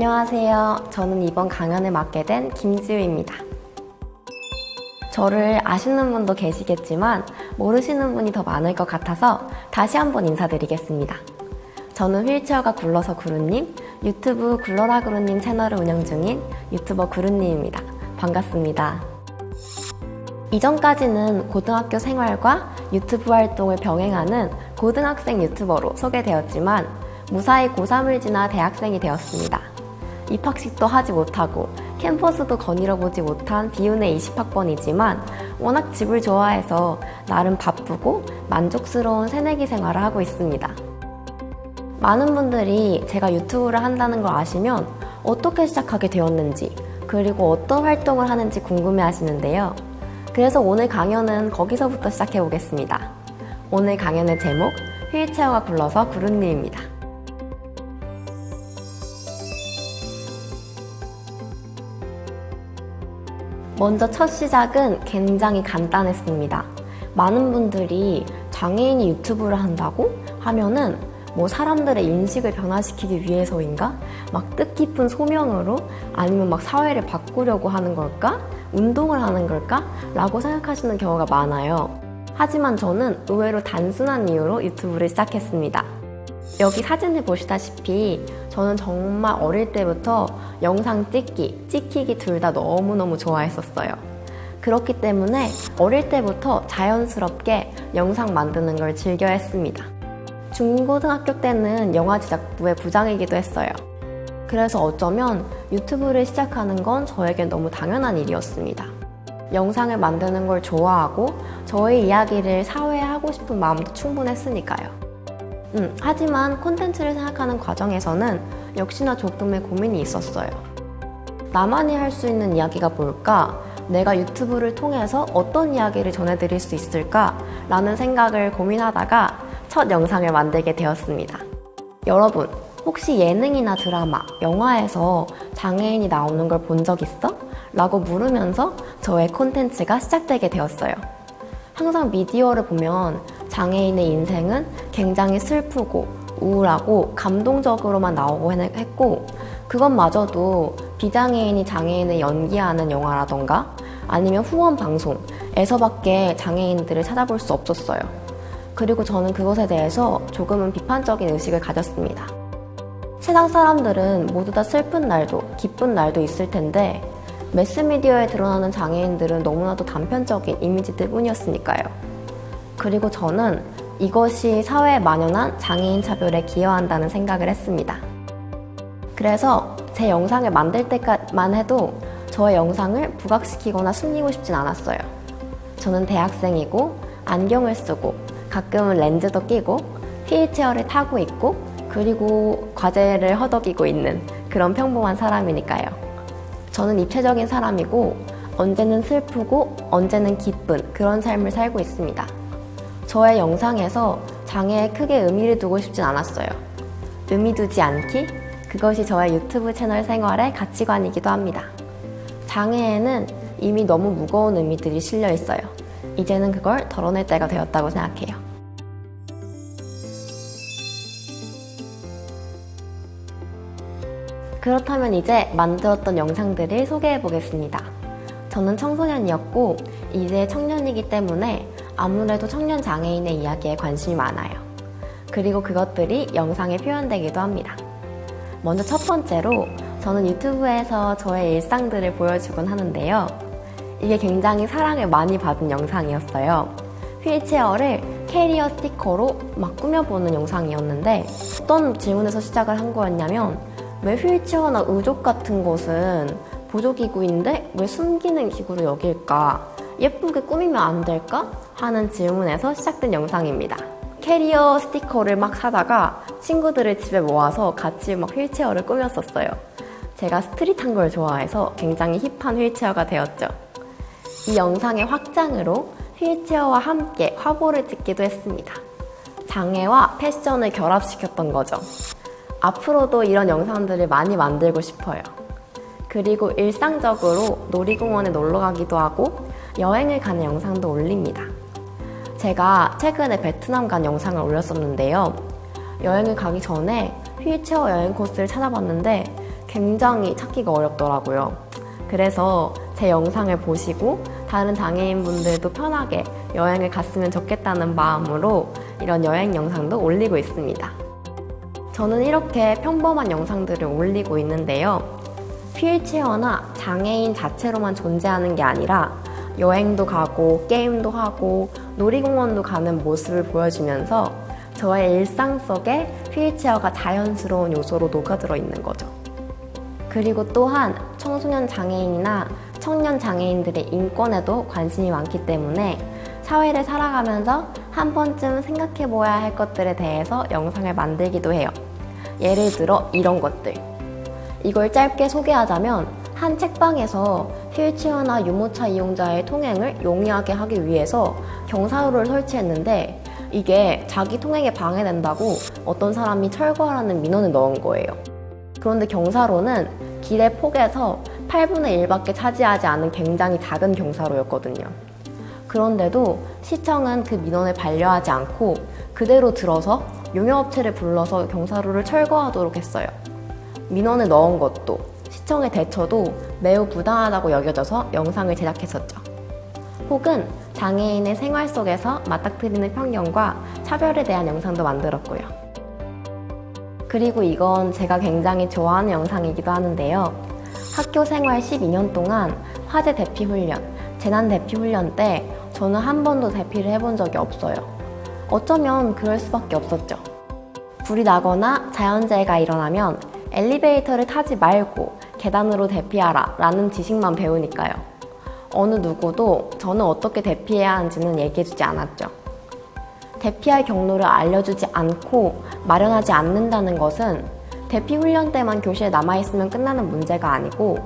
안녕하세요. 저는 이번 강연을 맡게 된 김지우입니다. 저를 아시는 분도 계시겠지만 모르시는 분이 더 많을 것 같아서 다시 한번 인사드리겠습니다. 저는 휠체어가 굴러서 구루님, 유튜브 굴러라 구루님 채널을 운영 중인 유튜버 구루님입니다. 반갑습니다. 이전까지는 고등학교 생활과 유튜브 활동을 병행하는 고등학생 유튜버로 소개되었지만 무사히 고3을 지나 대학생이 되었습니다. 입학식도 하지 못하고 캠퍼스도 거닐어보지 못한 비운의 20학번이지만 워낙 집을 좋아해서 나름 바쁘고 만족스러운 새내기 생활을 하고 있습니다. 많은 분들이 제가 유튜브를 한다는 걸 아시면 어떻게 시작하게 되었는지 그리고 어떤 활동을 하는지 궁금해 하시는데요. 그래서 오늘 강연은 거기서부터 시작해 보겠습니다. 오늘 강연의 제목, 휠체어가 굴러서 구루님입니다. 먼저 첫 시작은 굉장히 간단했습니다. 많은 분들이 장애인이 유튜브를 한다고 하면은 사람들의 인식을 변화시키기 위해서인가? 막 뜻깊은 소명으로 아니면 막 사회를 바꾸려고 하는 걸까? 운동을 하는 걸까? 라고 생각하시는 경우가 많아요. 하지만 저는 의외로 단순한 이유로 유튜브를 시작했습니다. 여기 사진을 보시다시피 저는 정말 어릴 때부터 영상 찍히기 둘 다 너무너무 좋아했었어요. 그렇기 때문에 어릴 때부터 자연스럽게 영상 만드는 걸 즐겨 했습니다. 중고등학교 때는 영화 제작부의 부장이기도 했어요. 그래서 어쩌면 유튜브를 시작하는 건 저에겐 너무 당연한 일이었습니다. 영상을 만드는 걸 좋아하고 저의 이야기를 사회에 하고 싶은 마음도 충분했으니까요. 하지만 콘텐츠를 생각하는 과정에서는 역시나 조금의 고민이 있었어요. 나만이 할 수 있는 이야기가 뭘까? 내가 유튜브를 통해서 어떤 이야기를 전해드릴 수 있을까? 라는 생각을 고민하다가 첫 영상을 만들게 되었습니다. 여러분, 혹시 예능이나 드라마, 영화에서 장애인이 나오는 걸 본 적 있어? 라고 물으면서 저의 콘텐츠가 시작되게 되었어요. 항상 미디어를 보면 장애인의 인생은 굉장히 슬프고 우울하고 감동적으로만 나오고 했고 그것마저도 비장애인이 장애인을 연기하는 영화라던가 아니면 후원 방송에서밖에 장애인들을 찾아볼 수 없었어요. 그리고 저는 그것에 대해서 조금은 비판적인 의식을 가졌습니다. 세상 사람들은 모두 다 슬픈 날도 기쁜 날도 있을 텐데 매스미디어에 드러나는 장애인들은 너무나도 단편적인 이미지들 뿐이었으니까요. 그리고 저는 이것이 사회에 만연한 장애인 차별에 기여한다는 생각을 했습니다. 그래서 제 영상을 만들 때만 해도 저의 영상을 부각시키거나 숨기고 싶진 않았어요. 저는 대학생이고 안경을 쓰고 가끔은 렌즈도 끼고 휠체어를 타고 있고 그리고 과제를 허덕이고 있는 그런 평범한 사람이니까요. 저는 입체적인 사람이고 언제는 슬프고 언제는 기쁜 그런 삶을 살고 있습니다. 저의 영상에서 장애에 크게 의미를 두고 싶진 않았어요. 의미 두지 않기? 그것이 저의 유튜브 채널 생활의 가치관이기도 합니다. 장애에는 이미 너무 무거운 의미들이 실려 있어요. 이제는 그걸 덜어낼 때가 되었다고 생각해요. 그렇다면 이제 만들었던 영상들을 소개해 보겠습니다. 저는 청소년이었고 이제 청년이기 때문에 아무래도 청년 장애인의 이야기에 관심이 많아요. 그리고 그것들이 영상에 표현되기도 합니다. 먼저 첫 번째로 저는 유튜브에서 저의 일상들을 보여주곤 하는데요. 이게 굉장히 사랑을 많이 받은 영상이었어요. 휠체어를 캐리어 스티커로 막 꾸며보는 영상이었는데 어떤 질문에서 시작을 한 거였냐면 왜 휠체어나 의족 같은 것은 보조기구인데 왜 숨기는 기구로 여길까? 예쁘게 꾸미면 안 될까? 하는 질문에서 시작된 영상입니다. 캐리어 스티커를 막 사다가 친구들을 집에 모아서 같이 막 휠체어를 꾸몄었어요. 제가 스트릿한 걸 좋아해서 굉장히 힙한 휠체어가 되었죠. 이 영상의 확장으로 휠체어와 함께 화보를 찍기도 했습니다. 장애와 패션을 결합시켰던 거죠. 앞으로도 이런 영상들을 많이 만들고 싶어요. 그리고 일상적으로 놀이공원에 놀러 가기도 하고 여행을 가는 영상도 올립니다. 제가 최근에 베트남 간 영상을 올렸었는데요. 여행을 가기 전에 휠체어 여행 코스를 찾아봤는데 굉장히 찾기가 어렵더라고요. 그래서 제 영상을 보시고 다른 장애인분들도 편하게 여행을 갔으면 좋겠다는 마음으로 이런 여행 영상도 올리고 있습니다. 저는 이렇게 평범한 영상들을 올리고 있는데요. 휠체어나 장애인 자체로만 존재하는 게 아니라 여행도 가고 게임도 하고 놀이공원도 가는 모습을 보여주면서 저의 일상 속에 휠체어가 자연스러운 요소로 녹아들어 있는 거죠. 그리고 또한 청소년 장애인이나 청년 장애인들의 인권에도 관심이 많기 때문에 사회를 살아가면서 한 번쯤 생각해 보아야 할 것들에 대해서 영상을 만들기도 해요. 예를 들어 이런 것들. 이걸 짧게 소개하자면 한 책방에서 휠체어나 유모차 이용자의 통행을 용이하게 하기 위해서 경사로를 설치했는데 이게 자기 통행에 방해된다고 어떤 사람이 철거하라는 민원을 넣은 거예요. 그런데 경사로는 길의 폭에서 8분의 1밖에 차지하지 않은 굉장히 작은 경사로였거든요. 그런데도 시청은 그 민원을 반려하지 않고 그대로 들어서 용역업체를 불러서 경사로를 철거하도록 했어요. 민원을 넣은 것도 시청의 대처도 매우 부당하다고 여겨져서 영상을 제작했었죠. 혹은 장애인의 생활 속에서 맞닥뜨리는 편견과 차별에 대한 영상도 만들었고요. 그리고 이건 제가 굉장히 좋아하는 영상이기도 하는데요. 학교 생활 12년 동안 화재 대피 훈련, 재난 대피 훈련 때 저는 한 번도 대피를 해본 적이 없어요. 어쩌면 그럴 수밖에 없었죠. 불이 나거나 자연재해가 일어나면 엘리베이터를 타지 말고 계단으로 대피하라 라는 지식만 배우니까요. 어느 누구도 저는 어떻게 대피해야 하는지는 얘기해주지 않았죠. 대피할 경로를 알려주지 않고 마련하지 않는다는 것은 대피 훈련 때만 교실에 남아있으면 끝나는 문제가 아니고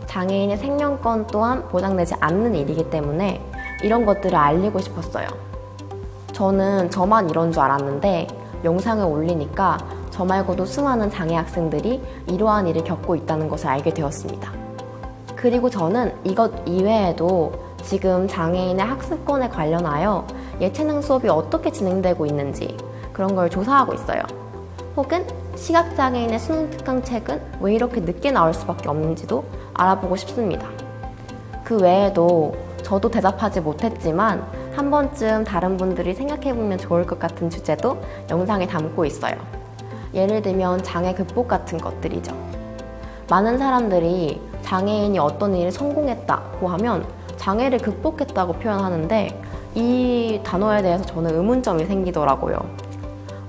장애인의 생명권 또한 보장되지 않는 일이기 때문에 이런 것들을 알리고 싶었어요. 저는 저만 이런 줄 알았는데 영상을 올리니까 저 말고도 수많은 장애 학생들이 이러한 일을 겪고 있다는 것을 알게 되었습니다. 그리고 저는 이것 이외에도 지금 장애인의 학습권에 관련하여 예체능 수업이 어떻게 진행되고 있는지 그런 걸 조사하고 있어요. 혹은 시각장애인의 수능 특강 책은 왜 이렇게 늦게 나올 수밖에 없는지도 알아보고 싶습니다. 그 외에도 저도 대답하지 못했지만 한 번쯤 다른 분들이 생각해보면 좋을 것 같은 주제도 영상에 담고 있어요. 예를 들면 장애 극복 같은 것들이죠. 많은 사람들이 장애인이 어떤 일에 성공했다고 하면 장애를 극복했다고 표현하는데 이 단어에 대해서 저는 의문점이 생기더라고요.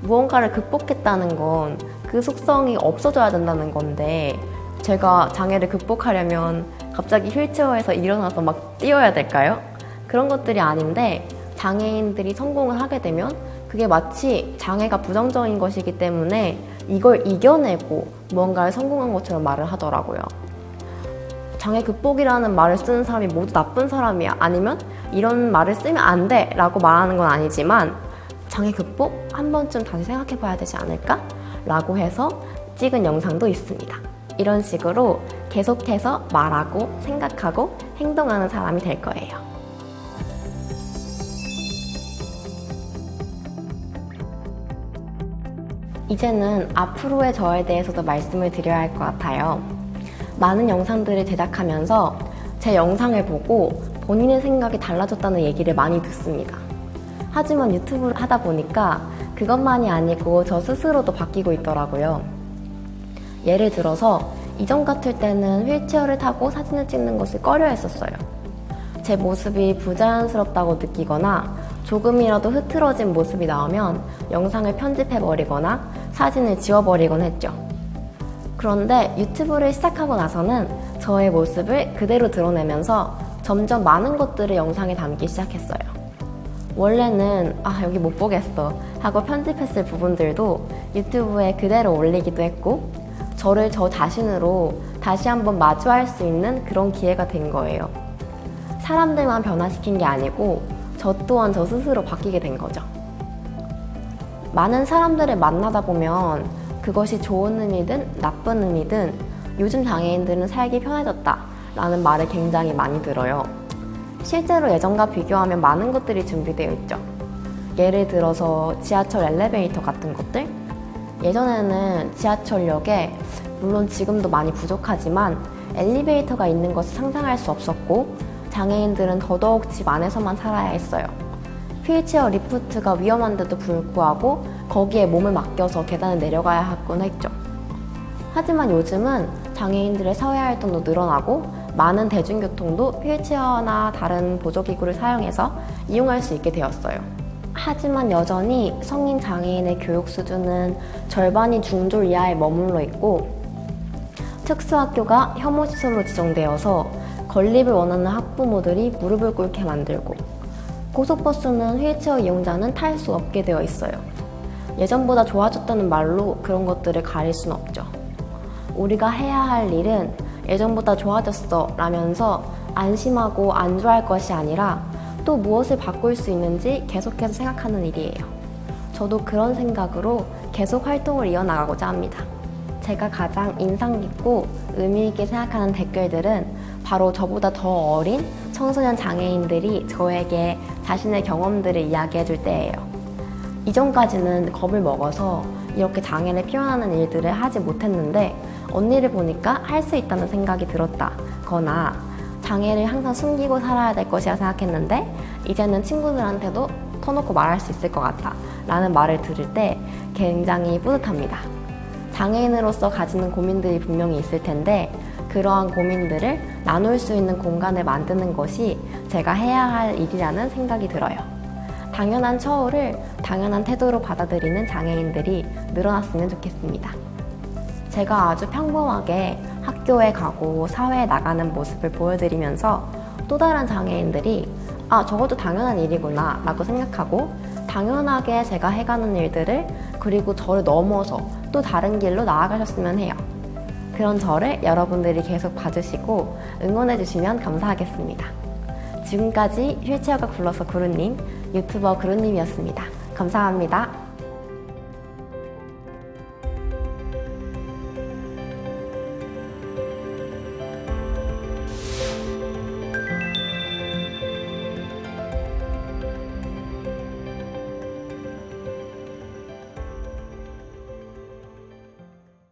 무언가를 극복했다는 건 그 속성이 없어져야 된다는 건데 제가 장애를 극복하려면 갑자기 휠체어에서 일어나서 막 뛰어야 될까요? 그런 것들이 아닌데 장애인들이 성공을 하게 되면 그게 마치 장애가 부정적인 것이기 때문에 이걸 이겨내고 무언가를 성공한 것처럼 말을 하더라고요. 장애 극복이라는 말을 쓰는 사람이 모두 나쁜 사람이야 아니면 이런 말을 쓰면 안 돼 라고 말하는 건 아니지만 장애 극복? 한 번쯤 다시 생각해 봐야 되지 않을까? 라고 해서 찍은 영상도 있습니다. 이런 식으로 계속해서 말하고 생각하고 행동하는 사람이 될 거예요. 이제는 앞으로의 저에 대해서도 말씀을 드려야 할 것 같아요. 많은 영상들을 제작하면서 제 영상을 보고 본인의 생각이 달라졌다는 얘기를 많이 듣습니다. 하지만 유튜브를 하다 보니까 그것만이 아니고 저 스스로도 바뀌고 있더라고요. 예를 들어서 이전 같을 때는 휠체어를 타고 사진을 찍는 것을 꺼려 했었어요. 제 모습이 부자연스럽다고 느끼거나 조금이라도 흐트러진 모습이 나오면 영상을 편집해버리거나 사진을 지워버리곤 했죠. 그런데 유튜브를 시작하고 나서는 저의 모습을 그대로 드러내면서 점점 많은 것들을 영상에 담기 시작했어요. 원래는 여기 못 보겠어 하고 편집했을 부분들도 유튜브에 그대로 올리기도 했고 저를 저 자신으로 다시 한번 마주할 수 있는 그런 기회가 된 거예요. 사람들만 변화시킨 게 아니고 저 또한 저 스스로 바뀌게 된 거죠. 많은 사람들을 만나다 보면 그것이 좋은 의미든 나쁜 의미든 요즘 장애인들은 살기 편해졌다 라는 말을 굉장히 많이 들어요. 실제로 예전과 비교하면 많은 것들이 준비되어 있죠. 예를 들어서 지하철 엘리베이터 같은 것들, 예전에는 지하철역에 물론 지금도 많이 부족하지만 엘리베이터가 있는 것을 상상할 수 없었고 장애인들은 더더욱 집 안에서만 살아야 했어요. 휠체어 리프트가 위험한데도 불구하고 거기에 몸을 맡겨서 계단을 내려가야 하곤 했죠. 하지만 요즘은 장애인들의 사회활동도 늘어나고 많은 대중교통도 휠체어나 다른 보조기구를 사용해서 이용할 수 있게 되었어요. 하지만 여전히 성인 장애인의 교육 수준은 절반이 중졸 이하에 머물러 있고 특수학교가 혐오시설로 지정되어서 건립을 원하는 학부모들이 무릎을 꿇게 만들고 고속버스는 휠체어 이용자는 탈 수 없게 되어 있어요. 예전보다 좋아졌다는 말로 그런 것들을 가릴 순 없죠. 우리가 해야 할 일은 예전보다 좋아졌어 라면서 안심하고 안주할 것이 아니라 또 무엇을 바꿀 수 있는지 계속해서 생각하는 일이에요. 저도 그런 생각으로 계속 활동을 이어나가고자 합니다. 제가 가장 인상 깊고 의미 있게 생각하는 댓글들은 바로 저보다 더 어린 청소년 장애인들이 저에게 자신의 경험들을 이야기해 줄 때예요. 이전까지는 겁을 먹어서 이렇게 장애를 표현하는 일들을 하지 못했는데 언니를 보니까 할 수 있다는 생각이 들었다거나 장애를 항상 숨기고 살아야 될 것이라 생각했는데 이제는 친구들한테도 터놓고 말할 수 있을 것 같아 라는 말을 들을 때 굉장히 뿌듯합니다. 장애인으로서 가지는 고민들이 분명히 있을 텐데 그러한 고민들을 나눌 수 있는 공간을 만드는 것이 제가 해야 할 일이라는 생각이 들어요. 당연한 처우를 당연한 태도로 받아들이는 장애인들이 늘어났으면 좋겠습니다. 제가 아주 평범하게 학교에 가고 사회에 나가는 모습을 보여드리면서 또 다른 장애인들이 저것도 당연한 일이구나 라고 생각하고 당연하게 제가 해가는 일들을 그리고 저를 넘어서 또 다른 길로 나아가셨으면 해요. 그런 저를 여러분들이 계속 봐주시고 응원해주시면 감사하겠습니다. 지금까지 휠체어가 굴러서 구루님, 유튜버 구루님이었습니다. 감사합니다.